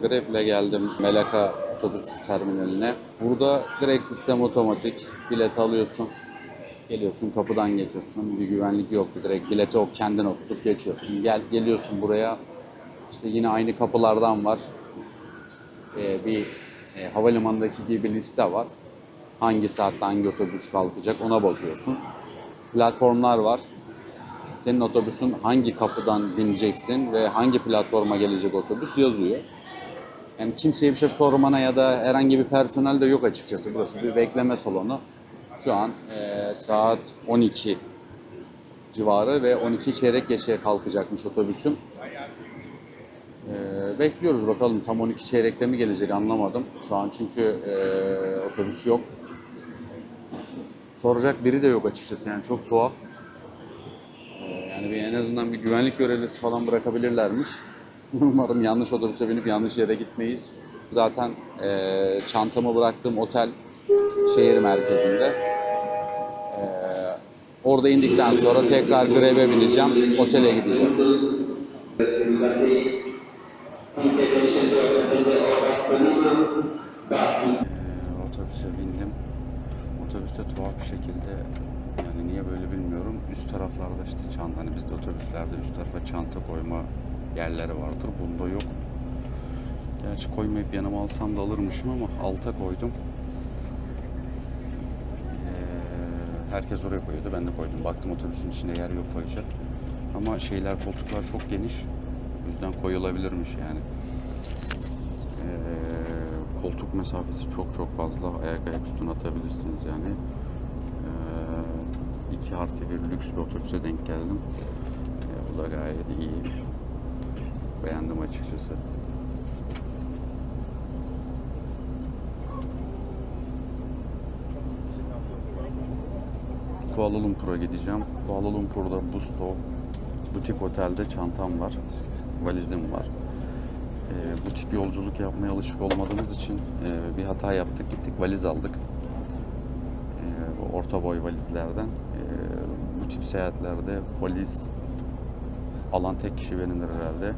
Grab'le geldim Melaka otobüs terminaline. Burada direkt sistem otomatik. Bilet alıyorsun. Geliyorsun kapıdan geçiyorsun. Bir güvenlik yoktu. Direkt bileti kendin okutup geçiyorsun. Geliyorsun buraya. İşte yine aynı kapılardan var. Bir havalimanındaki gibi bir liste var. Hangi saatte hangi otobüs kalkacak ona bakıyorsun. Platformlar var. Senin otobüsün hangi kapıdan bineceksin ve hangi platforma gelecek otobüs yazıyor. Yani kimseye bir şey sormana ya da herhangi bir personel de yok açıkçası. Burası bir bekleme salonu. Şu an saat 12 civarı ve 12 çeyrek geçeye kalkacakmış otobüsüm. Bekliyoruz bakalım tam 12 çeyrekte mi gelecek anlamadım. Şu an çünkü otobüs yok. Soracak biri de yok açıkçası yani çok tuhaf. Yani en azından bir güvenlik görevlisi falan bırakabilirlermiş. Umarım yanlış otobüse binip yanlış yere gitmeyiz. Zaten çantamı bıraktığım otel şehir merkezinde. Orada indikten sonra tekrar Grab'e bineceğim, otele gideceğim. Otobüse bindim. Otobüste tuhaf bir şekilde yani niye böyle bilmiyorum. Üst taraflarda işte çanta hani bizde otobüslerde üst tarafa çanta koyma yerleri vardır. Bunda yok. Gerçi koymayıp yanıma alsam da alırmışım ama alta koydum. Herkes oraya koyuyordu. Ben de koydum. Baktım otobüsün içinde yer yok koyacak. Ama koltuklar çok geniş. O yüzden koyulabilirmiş yani. Koltuk mesafesi çok fazla. Ayak üstüne atabilirsiniz yani. 2+1 lüks bir otobüse denk geldim. Bu da gayet iyi. Beğendim açıkçası. Kuala Lumpur'a gideceğim. Kuala Lumpur'da Busto butik otelde çantam var. Valizim var. Bu tip yolculuk yapmaya alışık olmadığımız için bir hata yaptık. Gittik valiz aldık. Orta boy valizlerden. Bu tip seyahatlerde valiz alan tek kişi benimdir herhalde.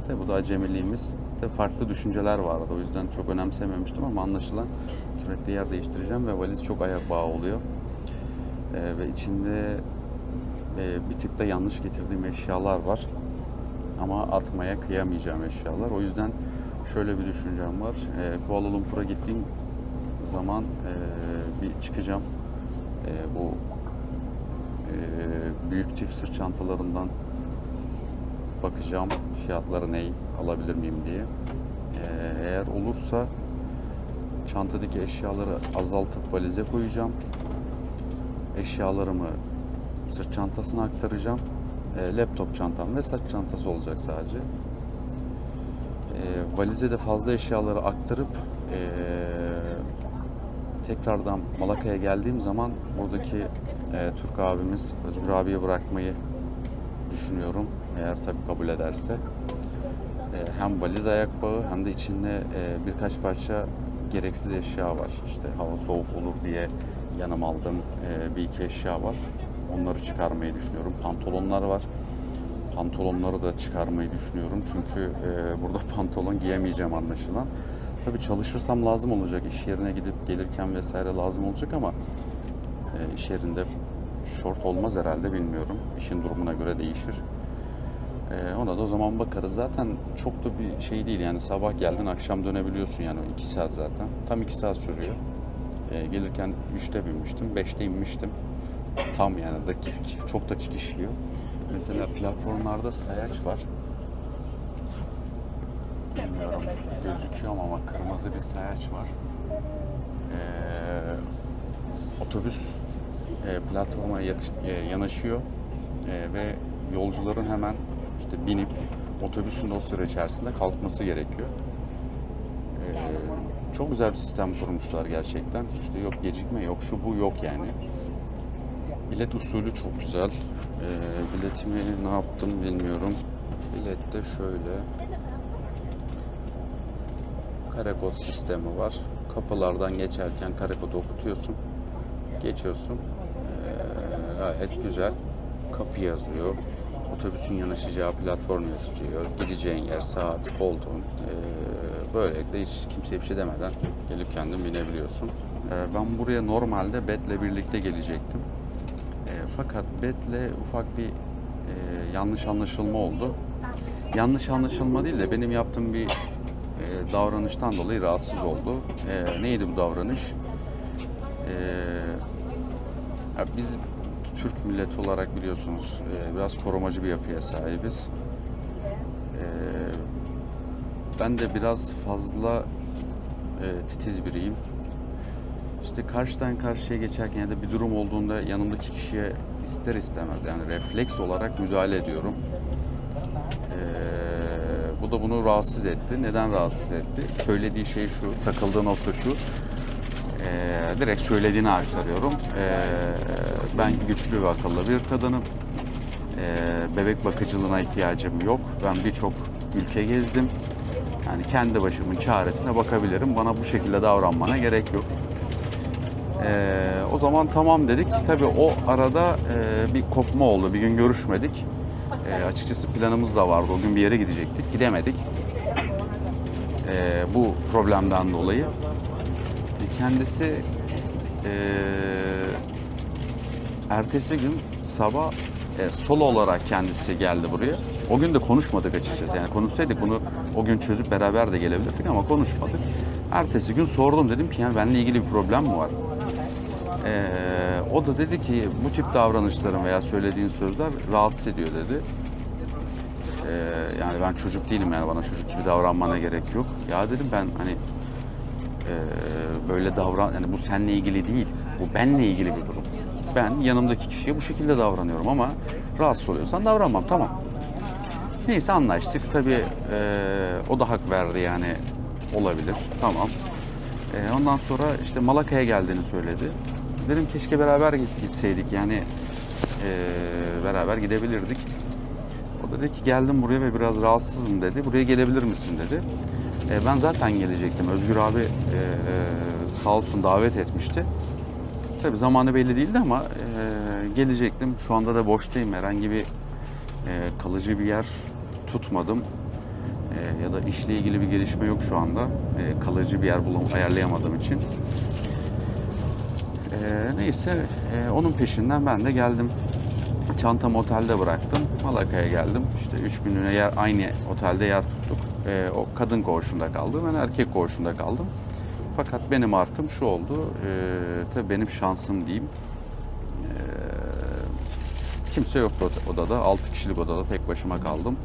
Tabi bu da acemiliğimiz. Tabi farklı düşünceler vardı. O yüzden çok önemsememiştim ama anlaşılan sürekli yer değiştireceğim ve valiz çok ayak bağı oluyor. Ve içinde bir tık da yanlış getirdiğim eşyalar var. Ama atmaya kıyamayacağım eşyalar. O yüzden şöyle bir düşüncem var. Kuala Lumpur'a gittiğim zaman bir çıkacağım. Bu büyük tip sırt çantalarından bakacağım. Fiyatları ne, alabilir miyim diye. Eğer olursa çantadaki eşyaları azaltıp valize koyacağım. Eşyalarımı sırt çantasına aktaracağım. Laptop çantam ve saç çantası olacak sadece. Valize de fazla eşyaları aktarıp tekrardan Malaka'ya geldiğim zaman buradaki Türk abimiz Özgür abiye bırakmayı düşünüyorum. Eğer tabii kabul ederse. Hem valiz ayak bağı hem de içinde birkaç parça gereksiz eşya var. İşte hava soğuk olur diye yanıma aldığım bir iki eşya var. Onları çıkarmayı düşünüyorum. Pantolonlar var. Pantolonları da çıkarmayı düşünüyorum. Çünkü burada pantolon giyemeyeceğim anlaşılan. Tabii çalışırsam lazım olacak. İş yerine gidip gelirken vesaire lazım olacak ama iş yerinde şort olmaz herhalde bilmiyorum. İşin durumuna göre değişir. Ona da o zaman bakarız. Zaten çok da bir şey değil yani sabah geldin akşam dönebiliyorsun yani 2 saat zaten. Tam 2 saat sürüyor. Gelirken 3'te binmiştim, 5'te inmiştim. Tam yani çok dakik işliyor. Mesela platformlarda sayaç var. Bilmiyorum gözüküyor mu ama kırmızı bir sayaç var. Otobüs platforma yanaşıyor ve yolcuların hemen işte binip otobüsün de o süre içerisinde kalkması gerekiyor. Çok güzel bir sistem kurmuşlar gerçekten. İşte yok gecikme, yok şu bu yok yani. Bilet usulü çok güzel. Biletimi ne yaptım bilmiyorum. Bilette şöyle kare kod sistemi var. Kapılardan geçerken kare kodu okutuyorsun. Geçiyorsun. Gayet güzel. Kapı yazıyor. otobüsün yanaşacağı platform yazıyor. Gideceğin yer, saat, koltuğun. Böylelikle hiç kimseye bir şey demeden gelip kendin binebiliyorsun. Ben buraya normalde Bet'le birlikte gelecektim. Fakat Bet'le ufak bir yanlış anlaşılma oldu. Yanlış anlaşılma değil de benim yaptığım bir davranıştan dolayı rahatsız oldu. Neydi bu davranış? Biz Türk milleti olarak biliyorsunuz biraz korumacı bir yapıya sahibiz. Ben de biraz fazla titiz biriyim. İşte karşıdan karşıya geçerken ya da bir durum olduğunda yanımdaki kişiye ister istemez yani refleks olarak müdahale ediyorum. Bu da bunu rahatsız etti. Neden rahatsız etti? Söylediği şey şu, takıldığı nokta şu. Direkt söylediğini aktarıyorum. Ben güçlü ve akıllı bir kadınım. Bebek bakıcılığına ihtiyacım yok. Ben birçok ülke gezdim. Yani kendi başımın çaresine bakabilirim. Bana bu şekilde davranmana gerek yok. O zaman tamam dedik. Tabii o arada bir kopma oldu. Bir gün görüşmedik. Açıkçası planımız da vardı. O gün bir yere gidecektik. Gidemedik. Bu problemden dolayı. Kendisi ertesi gün sabah solo olarak kendisi geldi buraya. O gün de konuşmadık açıkçası. Yani konuşsaydık bunu o gün çözüp beraber de gelebilirdik ama konuşmadık. Ertesi gün sordum, dedim ki yani benimle ilgili bir problem mi var? O da dedi ki bu tip davranışların veya söylediğin sözler rahatsız ediyor dedi. Yani ben çocuk değilim, yani bana çocuk gibi davranmana gerek yok. Ya dedim ben hani böyle yani bu seninle ilgili değil, bu benle ilgili bir durum. Ben yanımdaki kişiye bu şekilde davranıyorum ama rahatsız oluyorsan davranmam, tamam. Neyse anlaştık. Tabii o da hak verdi yani olabilir, tamam. Ondan sonra işte Malaka'ya geldiğini söyledi. Dedim keşke beraber gitseydik yani beraber gidebilirdik. O da dedi ki geldim buraya ve biraz rahatsızım dedi. Buraya gelebilir misin dedi. Ben zaten gelecektim. Özgür abi sağ olsun davet etmişti. Tabii zamanı belli değildi ama gelecektim. Şu anda da boştayım. Herhangi bir kalıcı bir yer tutmadım. Ya da işle ilgili bir gelişme yok şu anda. Kalıcı bir yer ayarlayamadığım için. Neyse onun peşinden ben de geldim. Çantamı otelde bıraktım. Malaka'ya geldim. İşte 3 günlüğüne aynı otelde yer tuttuk. O kadın koğuşunda kaldı. Ben erkek koğuşunda kaldım. Fakat benim artım şu oldu. Tabii benim şansım diyeyim. Kimse yoktu odada. 6 kişilik odada tek başıma kaldım.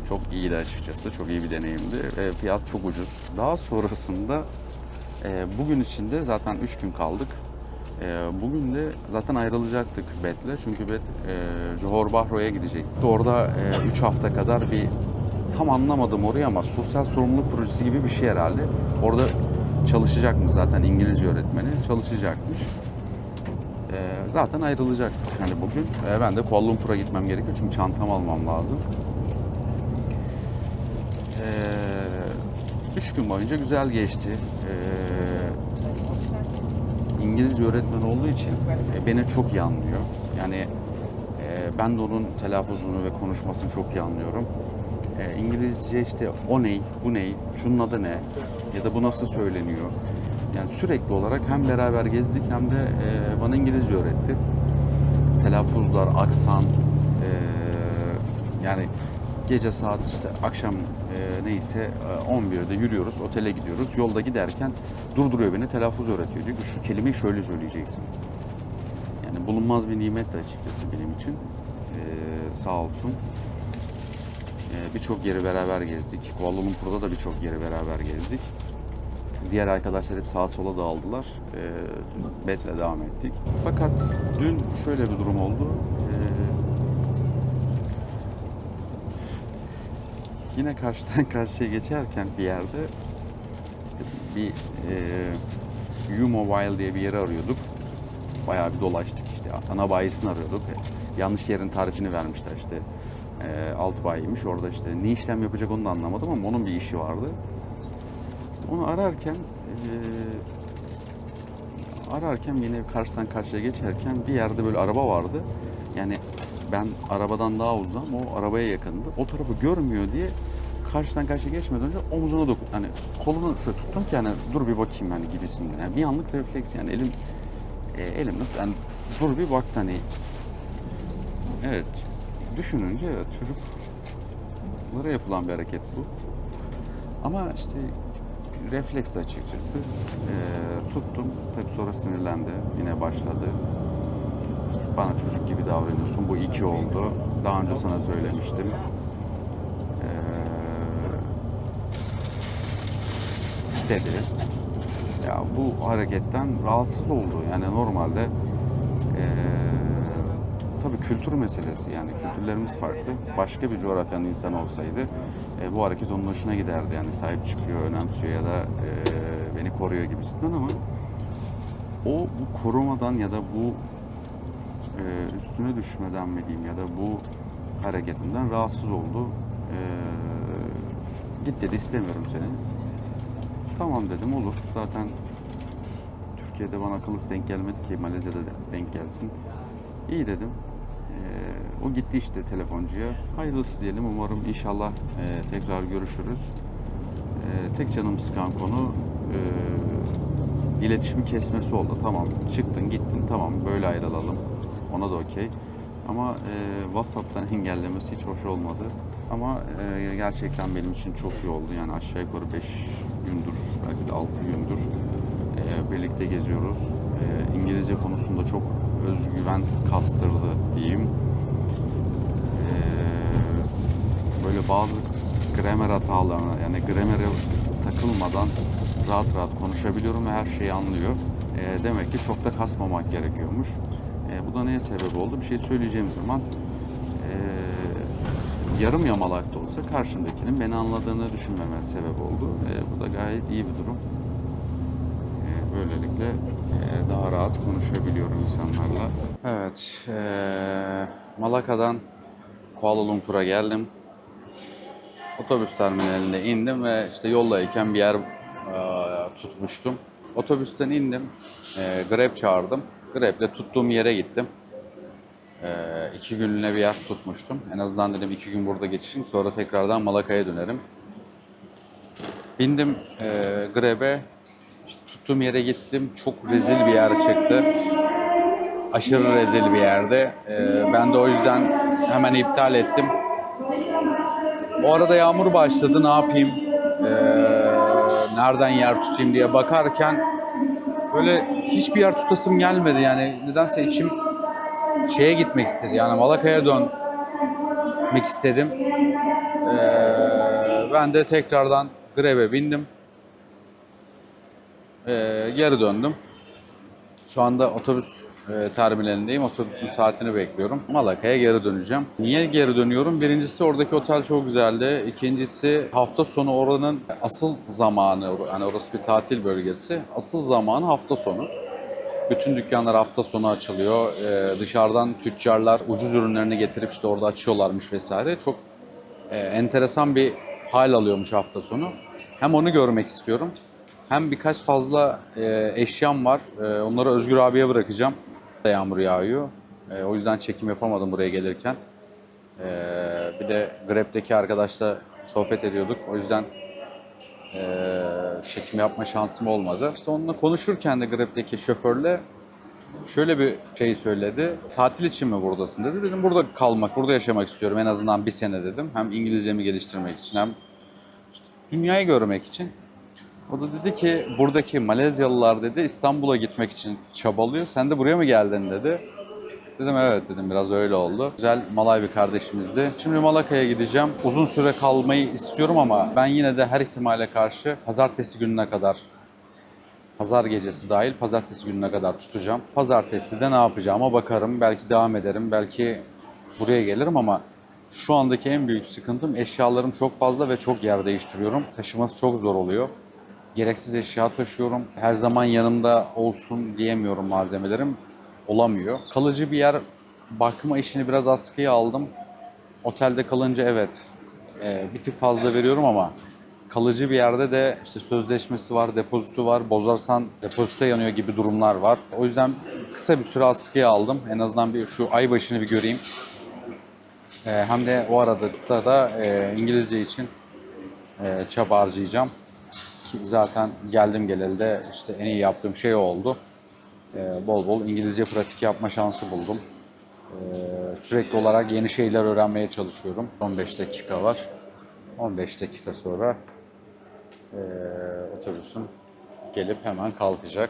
Çok iyiydi açıkçası. Çok iyi bir deneyimdi. Fiyat çok ucuz. Daha sonrasında bugün içinde zaten 3 gün kaldık. Bugün de zaten ayrılacaktık Bet'le. Çünkü Bet Johor Bahru'ya gidecekti. Orada 3 hafta kadar bir tam anlamadım orayı ama sosyal sorumluluk projesi gibi bir şey herhalde. Orada çalışacakmış zaten, İngilizce öğretmeni çalışacakmış. Zaten ayrılacaktık yani bugün. Ben de Kuala Lumpur'a gitmem gerekiyor çünkü çantamı almam lazım. 3 gün boyunca güzel geçti. İngilizce öğretmen olduğu için beni çok iyi anlıyor. Yani ben de onun telaffuzunu ve konuşmasını çok iyi anlıyorum. İngilizce işte o ney, bu ney, şunun adı ne ya da bu nasıl söyleniyor. Yani sürekli olarak hem beraber gezdik hem de bana İngilizce öğretti. Telaffuzlar, aksan, yani gece saat işte akşam neyse 11'de yürüyoruz, otele gidiyoruz. Yolda giderken durduruyor beni, telaffuz öğretiyor. Diyor ki şu kelimeyi şöyle söyleyeceksin. Yani bulunmaz bir nimet de açıkçası benim için. Sağ olsun. Birçok yeri beraber gezdik. Kuala Lumpur'da da birçok yeri beraber gezdik. Diğer arkadaşlar hep sağa sola dağıldılar. Biz Bet'le devam ettik. Fakat dün şöyle bir durum oldu. Yine karşıdan karşıya geçerken bir yerde işte bir U-Mobile diye bir yeri arıyorduk. Bayağı bir dolaştık işte. Ana bayisini arıyorduk. Yanlış yerin tarifini vermişler işte. Alt bayiymiş. Orada işte ne işlem yapacak onu da anlamadım ama onun bir işi vardı. İşte onu ararken yine karşıdan karşıya geçerken bir yerde böyle araba vardı. Yani Ben arabadan daha uzağım, o arabaya yakındı. O tarafı görmüyor diye karşıdan karşıya geçmeden önce omzuna dokun. Hani kolunu şöyle tuttum ki hani dur bir bakayım hani gibisinden. Yani bir anlık refleks yani elimle yani dur bir bak hani. Evet. Düşününce evet çocuklara yapılan bir hareket bu. Ama işte refleks de açıkçası. Tuttum. Tabii sonra sinirlendi. Yine başladı. İşte bana çocuk gibi davranıyorsun. Bu iki oldu. Daha önce sana söylemiştim. Dedi. Ya bu hareketten rahatsız oldu. Yani normalde tabii kültür meselesi yani kültürlerimiz farklı. Başka bir coğrafyanın insanı olsaydı bu hareket onun hoşuna giderdi. Yani sahip çıkıyor, önemsiyor ya da beni koruyor gibisinden ama o bu korumadan ya da bu üstüne düşmeden mi diyeyim ya da bu hareketimden rahatsız oldu. Git dedi istemiyorum seni. Tamam dedim olur. Zaten Türkiye'de bana akıllısı denk gelmedi ki Malezya'da denk gelsin. İyi dedim. O gitti işte telefoncuya. Hayırlısı diyelim. Umarım inşallah tekrar görüşürüz. Tek canımı sıkan konu iletişimi kesmesi oldu. Tamam çıktın gittin tamam böyle ayrılalım. Ona da okey. Ama WhatsApp'tan engellemesi hiç hoş olmadı. Ama gerçekten benim için çok iyi oldu. Yani aşağı yukarı 5 gündür, belki de 6 gündür birlikte geziyoruz. İngilizce konusunda çok özgüven kastırdı diyeyim. Böyle bazı gramer hatalarına yani gramere takılmadan rahat rahat konuşabiliyorum ve her şeyi anlıyor. Demek ki çok da kasmamak gerekiyormuş. Bu da neye sebep oldu? Bir şey söyleyeceğim zaman yarım yamalak da olsa karşındakinin beni anladığını düşünmeme sebep oldu. Bu da gayet iyi bir durum. Böylelikle daha rahat konuşabiliyorum insanlarla. Evet, Malaka'dan Kuala Lumpur'a geldim. Otobüs terminalinde indim ve işte yoldayken bir yer tutmuştum. Otobüsten indim, Grab çağırdım. Grab'le tuttuğum yere gittim. 2 günlüğüne bir yer tutmuştum. En azından dedim 2 gün burada geçireyim, sonra tekrardan Malaka'ya dönerim. Bindim Grab'e, işte tuttuğum yere gittim. Çok rezil bir yer çıktı. Aşırı rezil bir yerde. Ben de o yüzden hemen iptal ettim. O arada yağmur başladı. Ne yapayım? Nereden yer tutayım diye bakarken böyle hiçbir yer tutasım gelmedi. Yani nedense içim şeye gitmek istedi. Yani Malaka'ya dönmek istedim. Ben de tekrardan Grab'e bindim. Geri döndüm. Şu anda otobüs terminalindeyim. Otobüsün saatini bekliyorum. Malaka'ya geri döneceğim. Niye geri dönüyorum? Birincisi oradaki otel çok güzeldi. İkincisi hafta sonu oranın asıl zamanı. Yani orası bir tatil bölgesi. Asıl zamanı hafta sonu. Bütün dükkanlar hafta sonu açılıyor. Dışarıdan tüccarlar ucuz ürünlerini getirip işte orada açıyorlarmış vesaire. Çok enteresan bir hal alıyormuş hafta sonu. Hem onu görmek istiyorum. Hem birkaç fazla eşyam var. Onları Özgür abiye bırakacağım. Yağmur yağıyor. O yüzden çekim yapamadım buraya gelirken. Bir de Grab'deki arkadaşla sohbet ediyorduk. O yüzden çekim yapma şansım olmadı. İşte onunla konuşurken de Grab'deki şoförle şöyle bir şey söyledi. Tatil için mi buradasın dedi. Dedim burada kalmak, burada yaşamak istiyorum en azından bir sene dedim. Hem İngilizcemi geliştirmek için hem işte dünyayı görmek için. O da dedi ki buradaki Malezyalılar dedi İstanbul'a gitmek için çabalıyor. Sen de buraya mı geldin dedi. Dedim evet dedim biraz öyle oldu. Güzel Malay bir kardeşimizdi. Şimdi Malaka'ya gideceğim. Uzun süre kalmayı istiyorum ama ben yine de her ihtimale karşı pazartesi gününe kadar, pazar gecesi dahil pazartesi gününe kadar tutacağım. Pazartesi de ne yapacağıma bakarım. Belki devam ederim. Belki buraya gelirim ama şu andaki en büyük sıkıntım eşyalarım çok fazla ve çok yer değiştiriyorum. Taşıması çok zor oluyor. Gereksiz eşya taşıyorum. Her zaman yanımda olsun diyemiyorum malzemelerim. Olamıyor. Kalıcı bir yer bakma işini biraz askıya aldım. Otelde kalınca evet bir tık fazla veriyorum ama kalıcı bir yerde de işte sözleşmesi var, depozito var. Bozarsan depozito yanıyor gibi durumlar var. O yüzden kısa bir süre askıya aldım. En azından bir şu ay başını bir göreyim. Hem de o arada da İngilizce için çaba harcayacağım. Ki zaten geldim geleli de işte en iyi yaptığım şey oldu. Bol bol İngilizce pratik yapma şansı buldum. Sürekli olarak yeni şeyler öğrenmeye çalışıyorum. 15 dakika var. 15 dakika sonra otobüsüm gelip hemen kalkacak.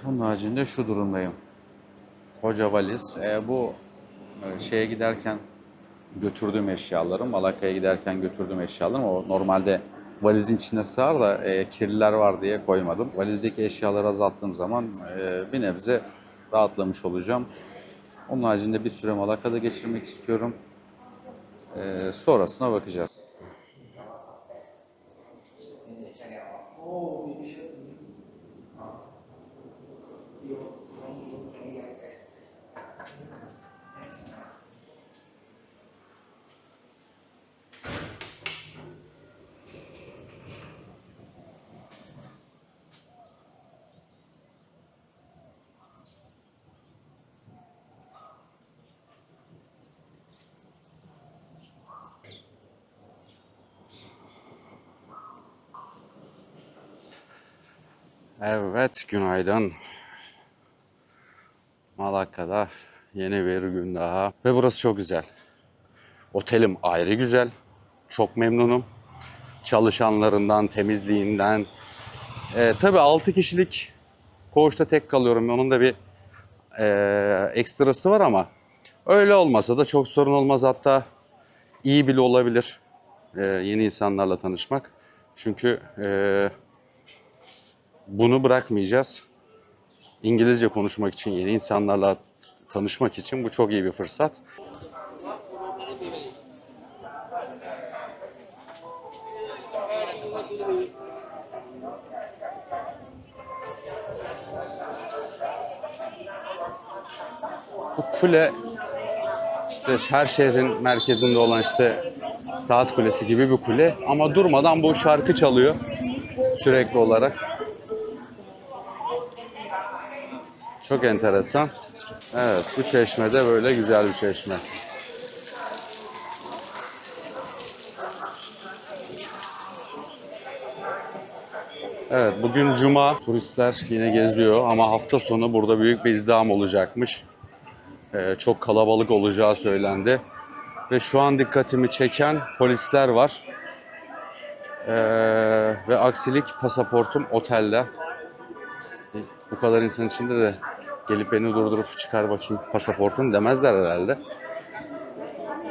Onun haricinde şu durumdayım. Koca valiz. Bu şeye giderken götürdüğüm eşyalarım, Malakka'ya giderken götürdüğüm eşyalarım. O normalde valizin içine sığar da kirliler var diye koymadım. Valizdeki eşyaları azalttığım zaman bir nebze rahatlamış olacağım. Onun haricinde bir süre Malakka'da geçirmek istiyorum. Sonrasına bakacağız. Evet, günaydın. Malakka'da yeni bir gün daha. Ve burası çok güzel. Otelim ayrı güzel. Çok memnunum. Çalışanlarından, temizliğinden. Tabii 6 kişilik koğuşta tek kalıyorum. Onun da bir ekstrası var ama öyle olmasa da çok sorun olmaz. Hatta iyi bile olabilir yeni insanlarla tanışmak. Çünkü bunu bırakmayacağız. İngilizce konuşmak için, yeni insanlarla tanışmak için bu çok iyi bir fırsat. Bu kule işte her şehrin merkezinde olan işte saat kulesi gibi bir kule ama durmadan bu şarkı çalıyor sürekli olarak. Çok enteresan. Evet, bu çeşme de böyle güzel bir çeşme. Evet, bugün Cuma. Turistler yine geziyor ama hafta sonu burada büyük bir izdiham olacakmış. Çok kalabalık olacağı söylendi. Ve şu an dikkatimi çeken polisler var. Ve aksilik pasaportum otelde. Bu kadar insan içinde de gelip beni durdurup çıkar bakayım pasaportun demezler herhalde.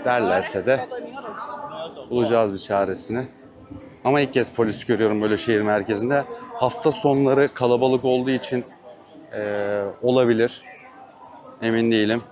Derlerse de bulacağız bir çaresini. Ama ilk kez polis görüyorum böyle şehir merkezinde. Hafta sonları kalabalık olduğu için olabilir. Emin değilim.